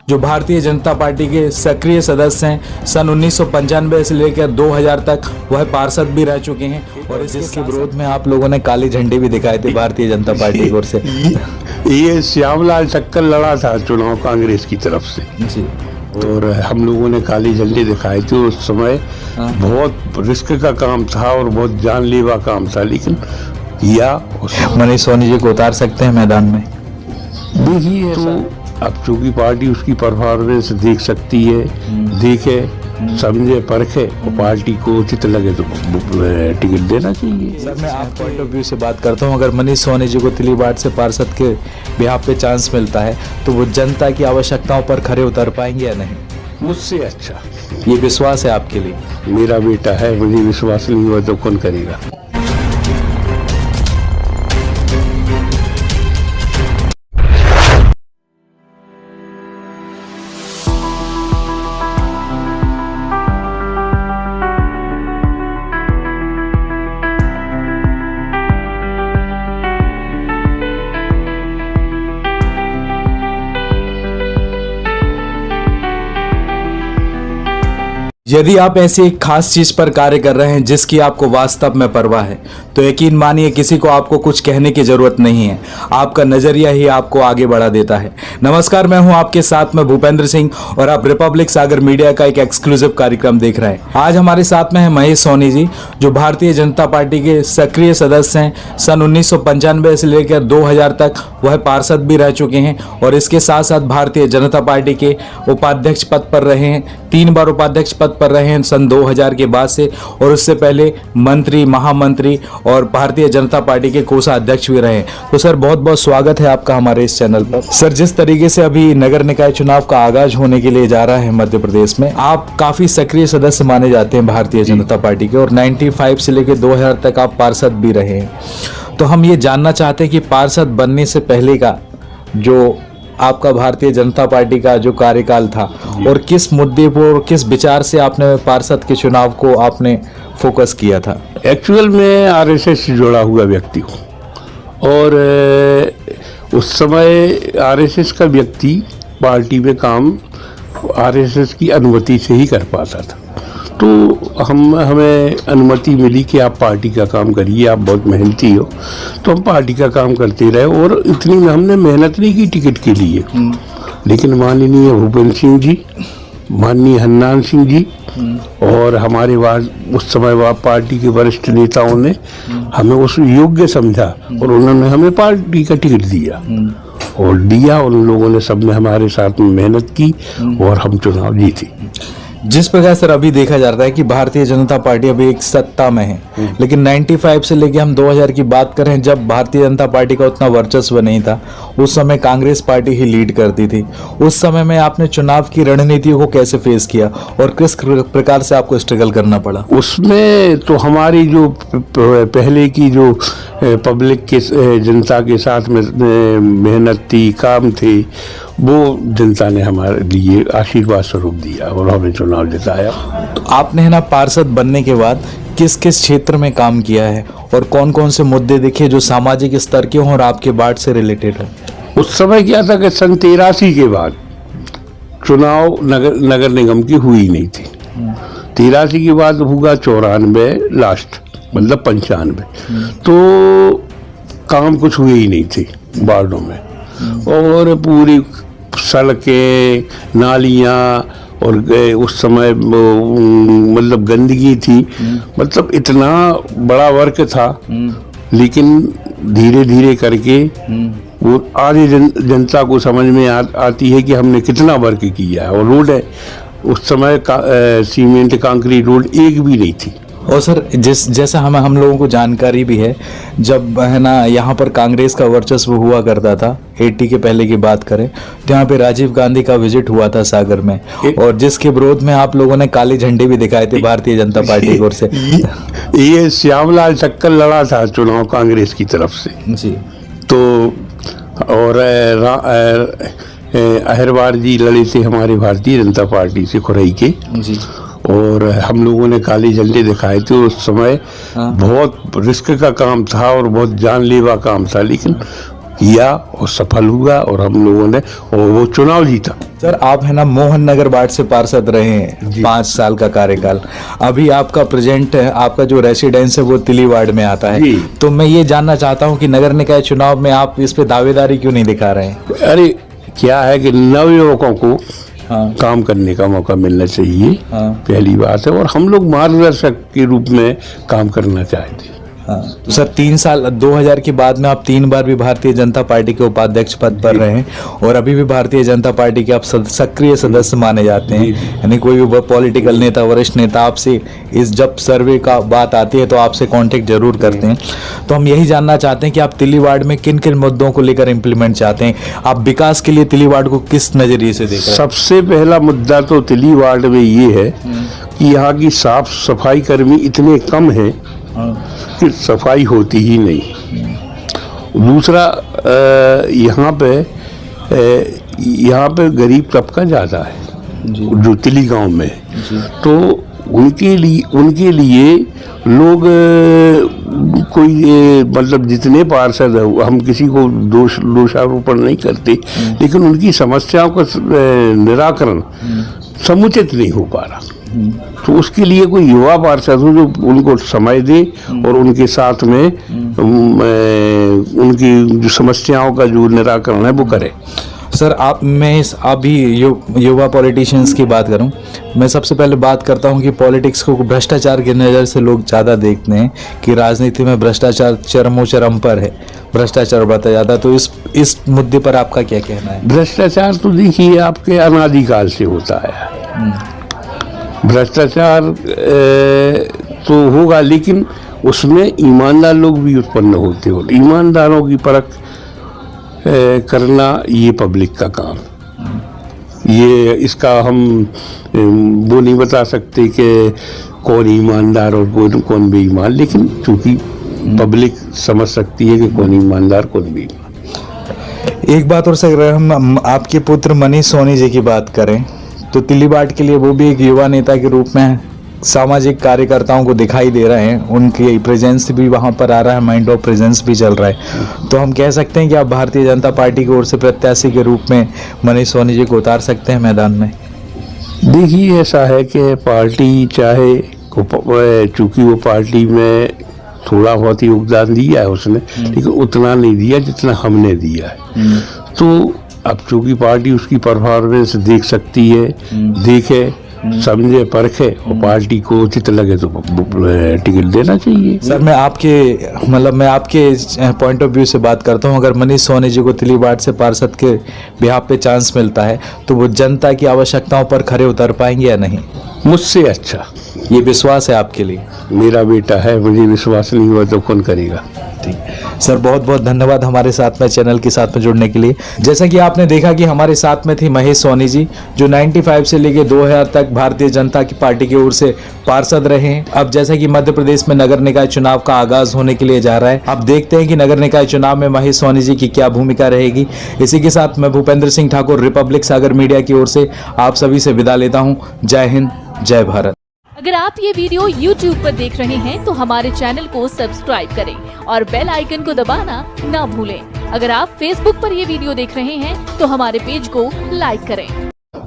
जो भारतीय जनता पार्टी के सक्रिय सदस्य हैं, सन 1995 से लेकर 2000 तक वह पार्षद भी रह चुके हैं और इसके विरोध में आप लोगों ने काली झंडी भी दिखाए थे भारतीय जनता पार्टी की ओर से। ये श्यामलाल टक्कर लड़ा था चुनाव कांग्रेस की तरफ से जी, और हम लोगों ने काली झंडी दिखाई थी। उस समय बहुत रिस्क का काम था और बहुत जानलेवा काम था, लेकिन किया। मनीष सोनी जी को उतार सकते हैं मैदान में? देखिए, तो अब चूंकि पार्टी उसकी परफॉर्मेंस देख सकती है, देखे, समझे, परखे और पार्टी को उचित लगे तो टिकट देना चाहिए। सर, मैं आप पॉइंट ऑफ व्यू से बात करता हूं। अगर मनीष सोनी जी को तिलीवाड़ से पार्षद के बिहाफ पे चांस मिलता है तो वो जनता की आवश्यकताओं पर खरे उतर पाएंगे या नहीं? मुझसे अच्छा ये विश्वास है आपके लिए? मेरा बेटा है, मुझे विश्वास नहीं हुआ तो कौन करेगा। यदि आप ऐसी एक खास चीज पर कार्य कर रहे हैं जिसकी आपको वास्तव में परवाह है तो यकीन मानिए किसी को आपको कुछ कहने की जरूरत नहीं है। आपका नजरिया ही आपको आगे बढ़ा देता है। नमस्कार, मैं हूं आपके साथ में भूपेंद्र सिंह और आप रिपब्लिक सागर मीडिया का एक एक्सक्लूसिव कार्यक्रम देख रहे हैं। आज हमारे साथ में है महेश सोनी जी, जो भारतीय जनता पार्टी के सक्रिय सदस्य हैं। सन 1995 से लेकर 2000 तक वह पार्षद भी रह चुके हैं और इसके साथ साथ भारतीय जनता पार्टी के उपाध्यक्ष पद पर रहे हैं। 3 बार उपाध्यक्ष पद पर रहे हैं सन 2000 के बाद से, और उससे पहले मंत्री, महामंत्री और भारतीय जनता पार्टी के कोषाध्यक्ष भी रहे हैं। तो सर, बहुत बहुत स्वागत है आपका हमारे इस चैनल पर। सर, जिस तरीके से अभी नगर निकाय चुनाव का आगाज होने के लिए जा रहा है मध्य प्रदेश में, आप काफी सक्रिय सदस्य माने जाते हैं भारतीय जनता पार्टी के और 95 से लेकर 2000 तक आप पार्षद भी रहे हैं। तो हम ये जानना चाहते हैं कि पार्षद बनने से पहले का जो आपका भारतीय जनता पार्टी का जो कार्यकाल था और किस मुद्दे पर और किस विचार से आपने पार्षद के चुनाव को आपने फोकस किया था? एक्चुअल में आरएसएस से जुड़ा हुआ व्यक्ति हूँ और उस समय आरएसएस का व्यक्ति पार्टी में काम आरएसएस की अनुमति से ही कर पाता था। तो हमें अनुमति मिली कि आप पार्टी का काम करिए, आप बहुत मेहनती हो, तो हम पार्टी का काम करते रहे। और इतनी में हमने मेहनत नहीं की टिकट के लिए, लेकिन माननीय भूपेंद्र सिंह जी, माननीय हन्नान सिंह जी और हमारे उस समय पार्टी के वरिष्ठ नेताओं ने हमें उस योग्य समझा और उन्होंने हमें पार्टी का टिकट दिया और उन लोगों ने सबने हमारे साथ में मेहनत की और हम चुनाव जीते। जिस प्रकार सर अभी देखा जा रहा है कि भारतीय जनता पार्टी अभी एक सत्ता में है, लेकिन 95 से लेके हम 2000 की बात करें, जब भारतीय जनता पार्टी का उतना वर्चस्व नहीं था, उस समय कांग्रेस पार्टी ही लीड करती थी। उस समय में आपने चुनाव की रणनीतियों को कैसे फेस किया और किस प्रकार से आपको स्ट्रगल करना पड़ा? उसमें तो हमारी जो पहले की जो पब्लिक के जनता के साथ में मेहनत थी, काम थे, वो जनता ने हमारे लिए आशीर्वाद स्वरूप दिया और हमें चुनाव जिताया। तो आपने है ना पार्षद बनने के बाद किस किस क्षेत्र में काम किया है और कौन कौन से मुद्दे देखे जो सामाजिक स्तर के हों और आपके वार्ड से रिलेटेड है? उस समय क्या था कि सन 83 के बाद चुनाव नगर निगम की हुई नहीं थी। 83 के बाद हुआ 94 लास्ट, मतलब 95, तो काम कुछ हुए ही नहीं थे वार्डों में और पूरी सड़कें, नालियाँ और उस समय मतलब गंदगी थी, मतलब इतना बड़ा वर्क था। लेकिन धीरे धीरे करके वो आधी जनता को समझ में आती है कि हमने कितना वर्क किया है। और रोड है उस समय सीमेंट कंक्रीट रोड एक भी नहीं थी। और सर, जैसा हम लोगों को जानकारी भी है, जब है ना यहाँ पर कांग्रेस का वर्चस्व हुआ करता था, 80 के पहले की बात करें तो यहाँ पे राजीव गांधी का विजिट हुआ था सागर में, और जिसके विरोध में आप लोगों ने काली झंडी भी दिखाई थी भारतीय जनता पार्टी की ओर से। ये श्यामलाल टक्कर लड़ा था चुनाव कांग्रेस की तरफ से जी। तो और अहिरवार जी लड़े थे हमारे भारतीय जनता पार्टी से खुरई के जी, और हम लोगों ने काली झंडी दिखाई थी। उस समय बहुत रिस्क का काम था और बहुत जानलेवा काम था, लेकिन किया और सफल हुआ और हम लोगों ने और वो चुनाव जीता। सर आप है ना मोहन नगर वार्ड से पार्षद रहे हैं, 5 साल का कार्यकाल। अभी आपका प्रेजेंट है, आपका जो रेसिडेंस है वो तिली वार्ड में आता है। जी। तो मैं ये जानना चाहता हूँ कि नगर निकाय चुनाव में आप इस पे दावेदारी क्यों नहीं दिखा रहे हैं? अरे क्या है कि नवयुवकों को हाँ काम करने का मौका मिलना चाहिए, हाँ पहली बात है, और हम लोग मार्गदर्शक के रूप में काम करना चाहते हैं। हाँ। तो सर 3 साल 2000 के बाद में आप 3 बार भी भारतीय जनता पार्टी के उपाध्यक्ष पद पर रहे हैं और अभी भी भारतीय जनता पार्टी के आप सक्रिय सदस्य माने जाते हैं। यानी कोई भी पॉलिटिकल नेता, वरिष्ठ नेता आपसे इस जब सर्वे का बात आती है तो आपसे कांटेक्ट जरूर करते हैं। तो हम यही जानना चाहते हैं कि आप तिली वार्ड में किन किन मुद्दों को लेकर इम्प्लीमेंट चाहते हैं, आप विकास के लिए तिली वार्ड को किस नजरिए से देख रहे हैं? सबसे पहला मुद्दा तो तिली वार्ड में ये है कि यहाँ की साफ सफाई कर्मी इतने कम हैं कि सफाई होती ही नहीं। दूसरा यहाँ पे गरीब तबका ज़्यादा है जो तिली गांव में है। तो उनके लिए लोग कोई मतलब जितने पार्षद है, हम किसी को दोषारोपण नहीं करते, लेकिन उनकी समस्याओं का निराकरण समुचित नहीं हो पा रहा। तो उसके लिए कोई युवा पार्षद हो जो उनको समय दे और उनके साथ में उनकी जो समस्याओं का जो निराकरण है वो करे। सर मैं अभी युवा पॉलिटिशियंस की बात करूं, मैं सबसे पहले बात करता हूं कि पॉलिटिक्स को भ्रष्टाचार की नज़र से लोग ज़्यादा देखते हैं कि राजनीति में भ्रष्टाचार चरम पर है, भ्रष्टाचार बढ़ता ज़्यादा। तो इस मुद्दे पर आपका क्या कहना है? भ्रष्टाचार तो देखिए आपके अनादिकाल से होता है। भ्रष्टाचार तो होगा, लेकिन उसमें ईमानदार लोग भी उत्पन्न होते हो। ईमानदारों की परख करना ये पब्लिक का काम। ये इसका हम वो नहीं बता सकते कि कौन ईमानदार और कौन बेईमान, लेकिन चूंकि पब्लिक समझ सकती है कि कौन ईमानदार कौन बेईमान। एक बात और सर, हम आपके पुत्र मनीष सोनी जी की बात करें तो तिली वार्ड के लिए वो भी एक युवा नेता के रूप में सामाजिक कार्यकर्ताओं को दिखाई दे रहे हैं, उनकी प्रेजेंस भी वहां पर आ रहा है, माइंड ऑफ प्रेजेंस भी चल रहा है। तो हम कह सकते हैं कि आप भारतीय जनता पार्टी की ओर से प्रत्याशी के रूप में मनीष सोनी जी को उतार सकते हैं मैदान में? देखिए ऐसा है कि पार्टी चाहे चूंकि वो पार्टी में थोड़ा बहुत ही योगदान दिया है उसने, लेकिन उतना नहीं दिया जितना हमने दिया है। तो अब चूंकि पार्टी उसकी परफॉर्मेंस देख सकती है, देखे, समझे, परखे और पार्टी को उचित लगे तो टिकट देना चाहिए। सर मैं आपके पॉइंट ऑफ व्यू से बात करता हूं, अगर मनीष सोनी जी को तिली वार्ड से पार्षद के बिहाफ पे चांस मिलता है तो वो जनता की आवश्यकताओं पर खरे उतर पाएंगे या नहीं? मुझसे अच्छा ये विश्वास है आपके लिए? मेरा बेटा है, मुझे विश्वास नहीं हुआ तो कौन करेगा। ठीक सर, बहुत बहुत धन्यवाद हमारे साथ में चैनल के साथ में जुड़ने के लिए। जैसा कि आपने देखा कि हमारे साथ में थी महेश सोनी जी, जो 95 से लेके 2000 तक भारतीय जनता की पार्टी की ओर से पार्षद रहे हैं। अब जैसा कि मध्य प्रदेश में नगर निकाय चुनाव का आगाज होने के लिए जा रहा है, अब देखते हैं कि नगर निकाय चुनाव में महेश सोनी जी की क्या भूमिका रहेगी। इसी के साथ मैं भूपेंद्र सिंह ठाकुर, रिपब्लिक सागर मीडिया की ओर से आप सभी से विदा लेता हूँ। जय हिंद, जय भारत। अगर आप ये वीडियो YouTube पर देख रहे हैं तो हमारे चैनल को सब्सक्राइब करें और बेल आइकन को दबाना ना भूलें। अगर आप Facebook पर ये वीडियो देख रहे हैं तो हमारे पेज को लाइक करें।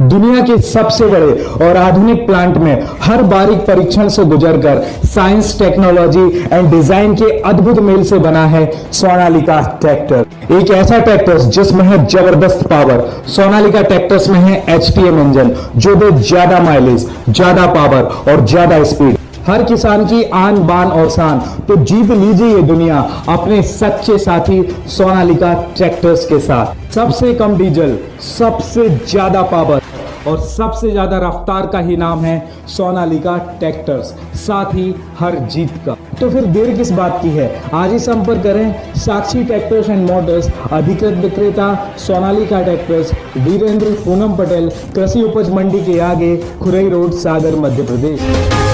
दुनिया के सबसे बड़े और आधुनिक प्लांट में हर बारीक परीक्षण से गुजरकर साइंस, टेक्नोलॉजी एंड डिजाइन के अद्भुत मेल से बना है सोनालिका ट्रैक्टर। एक ऐसा ट्रैक्टर जिसमें है जबरदस्त पावर। सोनालिका ट्रैक्टर्स में है HTM इंजन जो दे ज्यादा माइलेज, ज्यादा पावर और ज्यादा स्पीड। हर किसान की आन बान और शान। तो जीत लीजिए ये दुनिया अपने सच्चे साथी सोनालिका ट्रैक्टर्स के साथ। सबसे कम डीजल, सबसे ज्यादा पावर और सबसे ज्यादा रफ्तार का ही नाम है सोनालिका ट्रैक्टर्स, साथ ही हर जीत का। तो फिर देर किस बात की है, आज ही संपर्क करें साक्षी ट्रैक्टर्स एंड मोटर्स, अधिकृत विक्रेता सोनालिका ट्रैक्टर्स, वीरेंद्र पूनम पटेल, कृषि उपज मंडी के आगे, खुरई रोड, सागर, मध्य प्रदेश।